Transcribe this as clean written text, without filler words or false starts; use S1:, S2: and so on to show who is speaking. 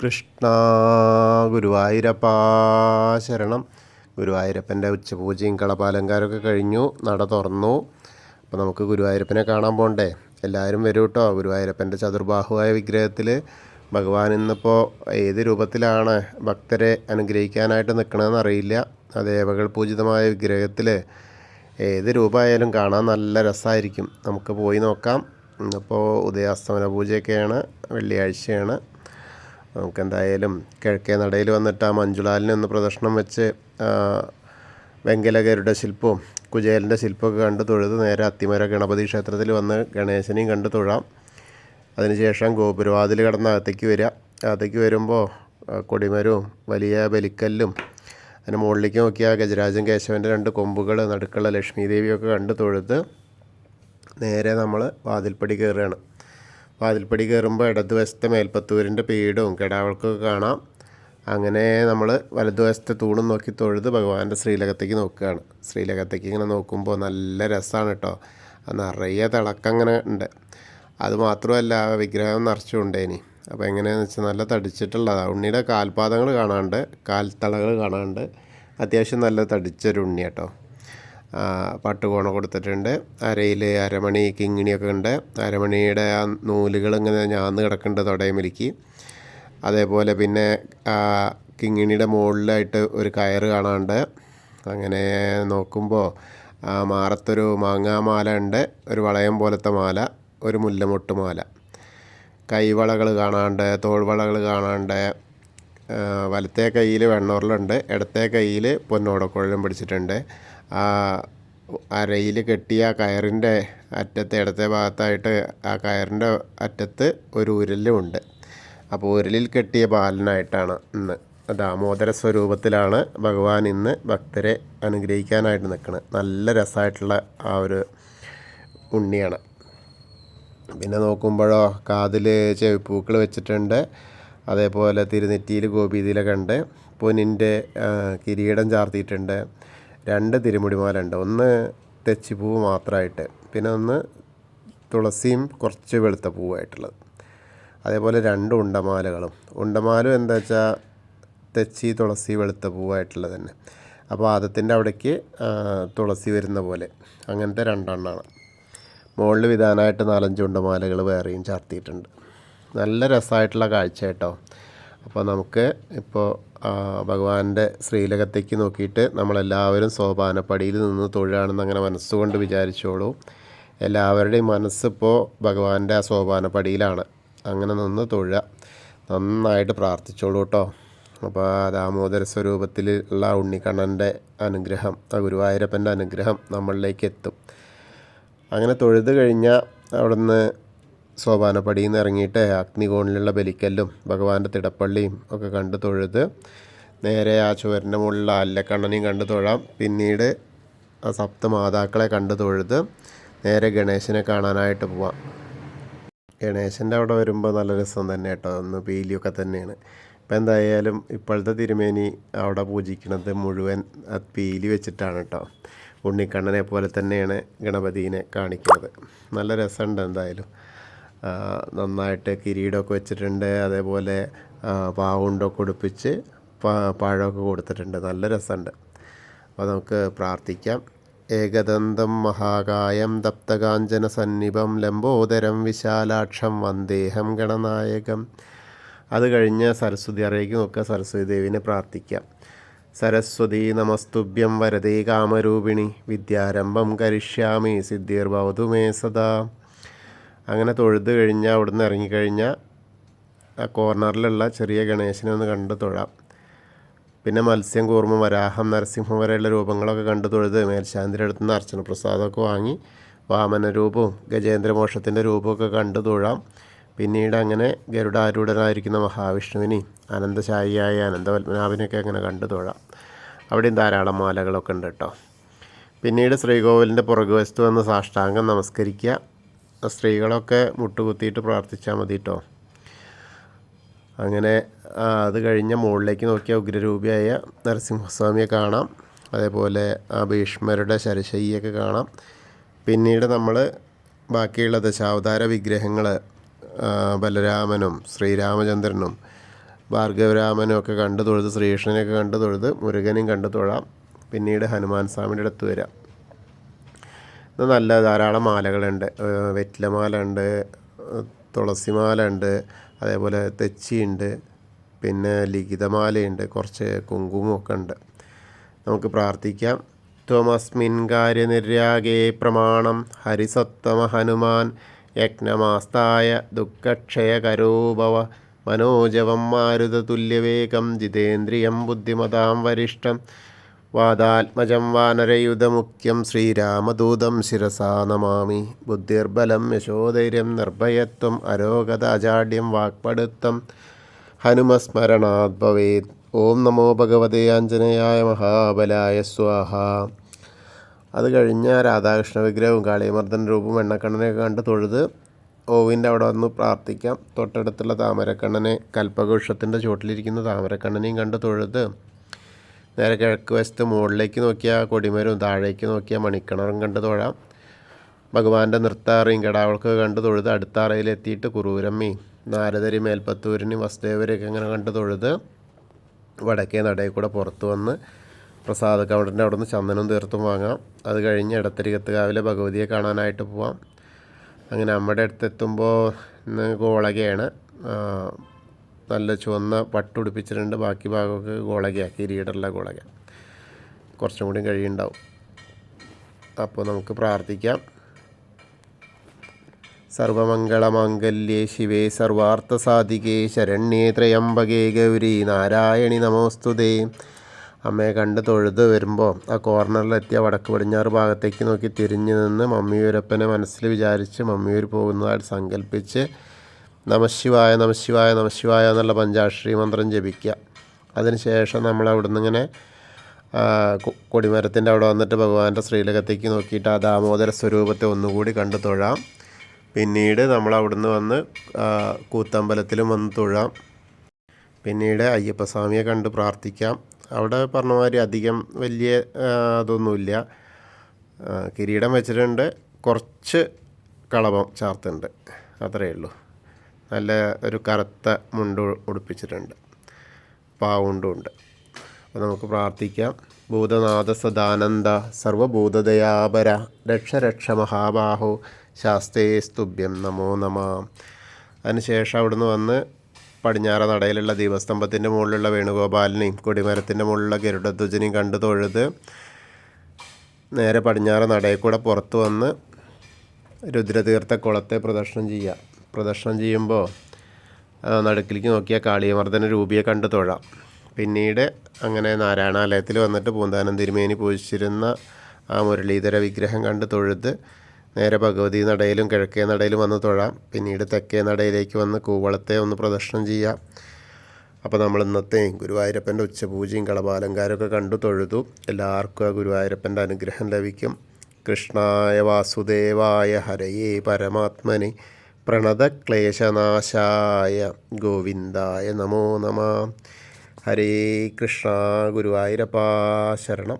S1: കൃഷ്ണ ഗുരുവായൂരപ്പ ശരണം. ഗുരുവായൂരപ്പൻ്റെ ഉച്ചപൂജയും കളപാലങ്കാരമൊക്കെ കഴിഞ്ഞു, നട തുറന്നു. അപ്പോൾ നമുക്ക് ഗുരുവായൂരപ്പനെ കാണാൻ പോകണ്ടേ? എല്ലാവരും വരൂ കേട്ടോ. ഗുരുവായൂരപ്പൻ്റെ ചതുർബാഹുവായ വിഗ്രഹത്തിൽ ഭഗവാൻ ഇന്നിപ്പോൾ ഏത് രൂപത്തിലാണ് ഭക്തരെ അനുഗ്രഹിക്കാനായിട്ട് നിൽക്കണമെന്ന് അറിയില്ല. ആ ദേവകൾ പൂജിതമായ വിഗ്രഹത്തിൽ ഏത് രൂപമായാലും കാണാൻ നല്ല രസമായിരിക്കും. നമുക്ക് പോയി നോക്കാം. ഇന്നിപ്പോൾ ഉദയാസ്തമന പൂജയൊക്കെയാണ്, വെള്ളിയാഴ്ചയാണ്. നമുക്കെന്തായാലും കിഴക്കേ നടയിൽ വന്നിട്ട് ആ മഞ്ജുളാലിനെ ഒന്ന് പ്രദക്ഷിണം വെച്ച് വെങ്കല ഗരുഡ ശില്പവും കുചേലൻ്റെ ശില്പമൊക്കെ കണ്ട് തൊഴുത് നേരെ അത്തിമര ഗണപതി ക്ഷേത്രത്തിൽ വന്ന് ഗണേശനെയും കണ്ട് തൊഴാം. അതിനുശേഷം ഗോപുരവാതിൽ കടന്ന് അകത്തേക്ക് വരിക. അകത്തേക്ക് വരുമ്പോൾ കൊടിമരവും വലിയ ബലിക്കല്ലും അതിന് മുകളിലേക്ക് നോക്കിയാൽ ഗജരാജൻ കേശവൻ്റെ 2 കൊമ്പുകൾ, നടുക്കുള്ള ലക്ഷ്മി ദേവിയൊക്കെ കണ്ട് തൊഴുത് നേരെ നമ്മൾ വാതിൽപ്പടി കയറുകയാണ്. വാതിൽപ്പടി കയറുമ്പോൾ ഇടതുവശത്തെ മേൽപ്പത്തൂരിൻ്റെ പീഠവും കിടാവൾക്കൊക്കെ കാണാം. അങ്ങനെ നമ്മൾ വലതുവശത്തെ തൂണും നോക്കി തൊഴുത് ഭഗവാന്റെ ശ്രീലകത്തേക്ക് നോക്കുകയാണ്. ശ്രീലകത്തേക്ക് ഇങ്ങനെ നോക്കുമ്പോൾ നല്ല രസമാണ് കേട്ടോ. നിറയെ തിളക്കങ്ങനെ ഉണ്ട്. അതുമാത്രമല്ല, വിഗ്രഹം നിറച്ചുകൊണ്ടേനി. അപ്പോൾ എങ്ങനെയാണെന്ന് വെച്ചാൽ നല്ല തടിച്ചിട്ടുള്ളതാണ്. ഉണ്ണിയുടെ കാൽപാദങ്ങൾ കാണാണ്ട്, കാൽത്തളകൾ കാണാണ്ട്. അത്യാവശ്യം നല്ല തടിച്ചൊരു ഉണ്ണി കേട്ടോ. പട്ടുകോണ കൊടുത്തിട്ടുണ്ട്. അരയിൽ അരമണി കിങ്ങിണിയൊക്കെ ഉണ്ട്. അരമണിയുടെ ആ നൂലുകൾ ഇങ്ങനെ ഞാന്ന് കിടക്കുന്നുണ്ട് തൊടയമിരിക്ക്. അതേപോലെ പിന്നെ കിങ്ങിണിയുടെ മുകളിലായിട്ട് ഒരു കയറ് കാണാണ്ട്. അങ്ങനെ നോക്കുമ്പോൾ മാറത്തൊരു മാങ്ങാമാല ഉണ്ട്, ഒരു വളയം പോലത്തെ മാല, ഒരു മുല്ലമൊട്ട് മാല, കൈവളകൾ കാണാണ്ട്, തോൾവളകൾ കാണാണ്ട്. വലത്തെ കയ്യിൽ വെണ്ണൂറിലുണ്ട്, ഇടത്തെ കയ്യിൽ പൊന്നോടക്കുഴലും പിടിച്ചിട്ടുണ്ട്. അരയിൽ കെട്ടിയ കയറിൻ്റെ അറ്റത്ത് ഇടത്തെ ഭാഗത്തായിട്ട് ആ കയറിൻ്റെ അറ്റത്ത് ഒരു ഉരലുമുണ്ട്. അപ്പോൾ ഉരലിൽ കെട്ടിയ ബാലനായിട്ടാണ് ഇന്ന് ദാമോദര സ്വരൂപത്തിലാണ് ഭഗവാൻ ഇന്ന് ഭക്തരെ അനുഗ്രഹിക്കാനായിട്ട് നിൽക്കുന്നത്. നല്ല രസമായിട്ടുള്ള ആ ഒരു ഉണ്ണിയാണ്. പിന്നെ നോക്കുമ്പോഴോ കാതിൽ ചെവിപ്പൂക്കൾ വെച്ചിട്ടുണ്ട്. അതേപോലെ തിരുനെറ്റിയിൽ ഗോപീതിലൊക്കെ ഉണ്ട്. പൊന്നിൻ്റെ കിരീടം ചാർത്തിയിട്ടുണ്ട്. 2 തിരുമുടിമാല ഉണ്ട്. ഒന്ന് തെച്ചിപ്പൂവ് മാത്രമായിട്ട്, പിന്നെ ഒന്ന് തുളസിയും കുറച്ച് വെളുത്ത പൂവായിട്ടുള്ളത്. അതേപോലെ 2 ഉണ്ടമാലകളും. ഉണ്ടമാലും എന്താ വെച്ചാൽ തെച്ചി, തുളസി, വെളുത്ത പൂവായിട്ടുള്ളത് തന്നെ. അപ്പോൾ ആദത്തിൻ്റെ അവിടേക്ക് തുളസി വരുന്ന പോലെ അങ്ങനത്തെ 2 എണ്ണമാണ്. മുകളിൽ വിധാനമായിട്ട് 4-5 ഉണ്ടമാലകൾ വേറെയും ചാർത്തിയിട്ടുണ്ട്. നല്ല രസമായിട്ടുള്ള കാഴ്ച കേട്ടോ. അപ്പോൾ നമുക്ക് ഇപ്പോൾ ഭഗവാന്റെ ശ്രീലകത്തേക്ക് നോക്കിയിട്ട് നമ്മളെല്ലാവരും സോപാനപ്പടിയിൽ നിന്ന് തൊഴുകയാണെന്ന് അങ്ങനെ മനസ്സുകൊണ്ട് വിചാരിച്ചോളൂ. എല്ലാവരുടെയും മനസ്സിപ്പോൾ ഭഗവാന്റെ ആ സോപാനപ്പടിയിലാണ്. അങ്ങനെ നിന്ന് തൊഴുക, നന്നായിട്ട് പ്രാർത്ഥിച്ചോളൂ കേട്ടോ. അപ്പോൾ ദാമോദര സ്വരൂപത്തിൽ ഉള്ള ഉണ്ണിക്കണ്ണൻ്റെ അനുഗ്രഹം, ആ ഗുരുവായൂരപ്പൻ്റെ അനുഗ്രഹം നമ്മളിലേക്ക് എത്തും. അങ്ങനെ തൊഴുത് കഴിഞ്ഞാൽ അവിടുന്ന് സോപാനപ്പടിയിൽ നിന്ന് ഇറങ്ങിയിട്ട് അഗ്നികോണിലുള്ള ബലിക്കല്ലും ഭഗവാന്റെ തിടപ്പള്ളിയും ഒക്കെ കണ്ട് തൊഴുത് നേരെ ആ ചുവരിൻ്റെ മുകളിലുള്ള അല്ലക്കണ്ണനെയും കണ്ട് തൊഴാം. പിന്നീട് ആ 7 മാതാക്കളെ കണ്ട് തൊഴുത് നേരെ ഗണേശനെ കാണാനായിട്ട് പോവാം. ഗണേശൻ്റെ അവിടെ വരുമ്പോൾ നല്ല രസം തന്നെ കേട്ടോ. ഒന്ന് പീലിയൊക്കെ തന്നെയാണ്. ഇപ്പം എന്തായാലും ഇപ്പോഴത്തെ തിരുമേനി അവിടെ പൂജിക്കുന്നത് മുഴുവൻ പീലി വെച്ചിട്ടാണ് കേട്ടോ. ഉണ്ണിക്കണ്ണനെ പോലെ തന്നെയാണ് ഗണപതിനെ കാണിക്കുന്നത്. നല്ല രസമുണ്ട്. എന്തായാലും നന്നായിട്ട് കിരീടമൊക്കെ വെച്ചിട്ടുണ്ട്. അതേപോലെ പാവുണ്ടൊക്കെ ഉടുപ്പിച്ച് പഴമൊക്കെ കൊടുത്തിട്ടുണ്ട്. നല്ല രസമുണ്ട്. അപ്പോൾ നമുക്ക് പ്രാർത്ഥിക്കാം. ഏകദന്തം മഹാകായം തപ്തകാഞ്ചന സന്നിഭം ലംബോദരം വിശാലാക്ഷം വന്ദേഹം ഗണനായകം. അത് കഴിഞ്ഞ് സരസ്വതി അറയ്ക്ക് നോക്കുക. സരസ്വതി ദേവിനെ പ്രാർത്ഥിക്കാം. സരസ്വതി നമസ്തുഭ്യം വരദേ കാമരൂപിണി വിദ്യാരംഭം കരിഷ്യാമി സിദ്ധിർഭവതു മേ സദാ. അങ്ങനെ തൊഴുത് കഴിഞ്ഞാൽ അവിടുന്ന് ഇറങ്ങിക്കഴിഞ്ഞാൽ ആ കോർണറിലുള്ള ചെറിയ ഗണേശനെ ഒന്ന് കണ്ട് തൊഴാം. പിന്നെ മത്സ്യം, കൂർമ്മ, വരാഹം, നരസിംഹം വരെയുള്ള രൂപങ്ങളൊക്കെ കണ്ട് തൊഴുത് മേൽശാന്തിയുടെ അടുത്ത് നിന്ന് അർച്ചന പ്രസാദമൊക്കെ വാങ്ങി വാമന രൂപവും ഗജേന്ദ്രമോക്ഷത്തിൻ്റെ രൂപമൊക്കെ കണ്ട് തൊഴാം. പിന്നീട് അങ്ങനെ ഗരുഡാരൂഢനായിരിക്കുന്ന മഹാവിഷ്ണുവിനെയും അനന്തശായിയായ അനന്തപത്മനാഭനെയൊക്കെ അങ്ങനെ കണ്ടു തൊഴാം. അവിടെയും ധാരാളം മാലകളൊക്കെ ഉണ്ട് കേട്ടോ. പിന്നീട് ശ്രീകോവിലിൻ്റെ പുറകുവശത്ത് വന്ന് സാഷ്ടാംഗം നമസ്കരിക്കുക. സ്ത്രീകളൊക്കെ മുട്ടുകുത്തിയിട്ട് പ്രാർത്ഥിച്ചാൽ മതി കേട്ടോ. അങ്ങനെ അത് കഴിഞ്ഞ മുകളിലേക്ക് നോക്കിയാൽ ഉഗ്രരൂപിയായ നരസിംഹസ്വാമിയെ കാണാം. അതേപോലെ ഭീഷ്മരുടെ ശരശയ്യൊക്കെ കാണാം. പിന്നീട് നമ്മൾ ബാക്കിയുള്ള ദശാവതാര വിഗ്രഹങ്ങൾ ബലരാമനും ശ്രീരാമചന്ദ്രനും ഭാർഗവരാമനും ഒക്കെ കണ്ടു തൊഴുത്, ശ്രീകൃഷ്ണനെയൊക്കെ കണ്ടു തൊഴുത് മുരുകനെയും കണ്ടു തൊഴാം. പിന്നീട് ഹനുമാൻ സ്വാമിയുടെ അടുത്ത് വരാം. ഇത് നല്ല ധാരാളം മാലകളുണ്ട്. വെറ്റിലമാല ഉണ്ട്, തുളസിമാല ഉണ്ട്, അതേപോലെ തെച്ചിയുണ്ട്, പിന്നെ ലിഖിതമാലയുണ്ട്, കുറച്ച് കുങ്കുമമൊക്കെ ഉണ്ട്. നമുക്ക് പ്രാർത്ഥിക്കാം. ത്വമസ്മിൻ കാര്യനിര്യാഗേ പ്രമാണം ഹരിസത്തമ ഹനുമാൻ യജ്ഞമാസ്തായ ദുഃഖക്ഷയകരോ ഭവ മനോജവം മാരുതതുല്യവേഗം ജിതേന്ദ്രിയം ബുദ്ധിമതാം വരിഷ്ഠം വാദാത്മജം വാനരയുധമുഖ്യം ശ്രീരാമദൂതം ശിരസാ നമാമി. ബുദ്ധിർബലം യശോധൈര്യം നിർഭയത്വം അരോഗത അജാഡ്യം വാക്പടുത്തം ഹനുമസ്മരണാത് ഭവേത്. ഓം നമോ ഭഗവതേ ആഞ്ജനേയായ മഹാബലായ സ്വാഹ. അത് കഴിഞ്ഞ രാധാകൃഷ്ണ വിഗ്രഹവും കാളിയമർദ്ദൻ രൂപവും എണ്ണക്കണ്ണനെയൊക്കെ കണ്ട് തൊഴുത് ഓവിൻ്റെ അവിടെ വന്ന് പ്രാർത്ഥിക്കാം. തൊട്ടടുത്തുള്ള താമരക്കണ്ണനെ, കൽപ്പവൃക്ഷത്തിൻ്റെ ചുവട്ടിലിരിക്കുന്ന താമരക്കണ്ണനെയും കണ്ട് തൊഴുത് നേരെ കിഴക്ക് വശത്ത് മുകളിലേക്ക് നോക്കിയാൽ കൊടിമരവും താഴേക്ക് നോക്കിയാൽ മണിക്കിണറും കണ്ട് തൊഴാം. ഭഗവാന്റെ നൃത്താറയും കിടാവൾക്ക് കണ്ട് തൊഴുത് അടുത്ത അറയിലെത്തിയിട്ട് കുറൂരമ്മയും നാരദരി മേൽപ്പത്തൂരിനും വസുദേവരെയൊക്കെ ഇങ്ങനെ കണ്ട് തൊഴുത് വടക്കേ നടയിൽ കൂടെ പുറത്ത് വന്ന് പ്രസാദ കൗണ്ടറിൻ്റെ അവിടെ നിന്ന് ചന്ദനം തീർത്തും വാങ്ങാം. അത് കഴിഞ്ഞ് ഇടത്തരികത്തുകാവിലെ ഭഗവതിയെ കാണാനായിട്ട് പോവാം. അങ്ങനെ അമ്മയുടെ അടുത്തെത്തുമ്പോൾ ഇന്ന് ഗോളകയാണ്. നല്ല ചുവന്ന പട്ടുടുപ്പിച്ചിട്ടുണ്ട്. ബാക്കി ഭാഗമൊക്കെ ഗോളകയാണ്, കിരീടമുള്ള ഗോളക. കുറച്ചും കൂടി കഴിയുണ്ടാവും. അപ്പോൾ നമുക്ക് പ്രാർത്ഥിക്കാം. സർവമംഗളമാംഗല്യേ ശിവേ സർവാർത്ഥസാധികേ ശരണ്യേ ത്രയംബകേ ഗൗരി നാരായണി നമോസ്തുതേ. അമ്മയെ കണ്ട് തൊഴുത് വരുമ്പോൾ ആ കോർണറിലെത്തിയ വടക്ക് പടിഞ്ഞാറ് ഭാഗത്തേക്ക് നോക്കി തിരിഞ്ഞു നിന്ന് മമ്മിയൂരപ്പനെ മനസ്സിൽ വിചാരിച്ച് മമ്മിയൂർ പോകുന്നതായിട്ട് സങ്കല്പിച്ച് നമശിവായ നമശിവായ നമശിവായ എന്നുള്ള പഞ്ചാക്ഷരി മന്ത്രം ജപിക്കുക. അതിനുശേഷം നമ്മൾ അവിടുന്ന് ഇങ്ങനെ കൊടിമരത്തിൻ്റെ അവിടെ വന്നിട്ട് ഭഗവാന്റെ ശ്രീലകത്തേക്ക് നോക്കിയിട്ട് ആ ദാമോദര സ്വരൂപത്തെ ഒന്നുകൂടി കണ്ടു തൊഴാം. പിന്നീട് നമ്മൾ അവിടുന്ന് വന്ന് കൂത്തമ്പലത്തിലും വന്ന് തൊഴാം. പിന്നീട് അയ്യപ്പസ്വാമിയെ കണ്ട് പ്രാർത്ഥിക്കാം. അവിടെ പറഞ്ഞ മാതിരി അധികം വലിയ അതൊന്നുമില്ല. കിരീടം വെച്ചിട്ടുണ്ട്, കുറച്ച് കളഭം ചാർത്തുണ്ട്, അത്രയേ ഉള്ളൂ. നല്ല ഒരു കറുത്ത മുണ്ട് ഉടുപ്പിച്ചിട്ടുണ്ട്, പാവുണ്ടുണ്ട്. അപ്പോൾ നമുക്ക് പ്രാർത്ഥിക്കാം. ഭൂതനാഥ സദാനന്ദ സർവഭൂതദയാപര രക്ഷ രക്ഷ മഹാബാഹോ ശാസ്തേ സ്തുഭ്യം നമോ നമ. അതിനുശേഷം അവിടുന്ന് വന്ന് പടിഞ്ഞാറ നടയിലുള്ള ദീപസ്തംഭത്തിൻ്റെ മുകളിലുള്ള വേണുഗോപാലിനെയും കൊടിമരത്തിൻ്റെ മുകളിലുള്ള ഗരുഡധ്വജനെയും കണ്ടു തൊഴുത് നേരെ പടിഞ്ഞാറ നടയിൽ കൂടെ പുറത്ത് വന്ന് രുദ്രതീർത്ഥ കുളത്തെ പ്രദക്ഷിണം ചെയ്യുക. പ്രദക്ഷിണം ചെയ്യുമ്പോൾ നടുക്കിലേക്ക് നോക്കിയാൽ കാളിയമർദ്ദന രൂപിയെ കണ്ടു തൊഴാം. പിന്നീട് അങ്ങനെ നാരായണാലയത്തിൽ വന്നിട്ട് പൂന്താനം തിരുമേനി പൂജിച്ചിരുന്ന ആ മുരളീധര വിഗ്രഹം കണ്ട് തൊഴുത് നേരെ ഭഗവതി നടയിലും കിഴക്കേ നടയിലും വന്ന് തൊഴാം. പിന്നീട് തെക്കേ നടയിലേക്ക് വന്ന് കൂവളത്തെ ഒന്ന് പ്രദക്ഷിണം ചെയ്യാം. അപ്പോൾ നമ്മൾ ഇന്നത്തെ ഗുരുവായൂരപ്പൻ്റെ ഉച്ചപൂജയും കളഭാലങ്കാരമൊക്കെ കണ്ടു തൊഴുതു. എല്ലാവർക്കും ആ ഗുരുവായൂരപ്പൻ്റെ അനുഗ്രഹം ലഭിക്കും. കൃഷ്ണായ വാസുദേവായ ഹരയേ പരമാത്മനെ പ്രണതക്ലേശനാശായ ഗോവിന്ദായ നമോ നമ. ഹരേ കൃഷ്ണ. ഗുരുവായൂരപ്പാ ശരണം.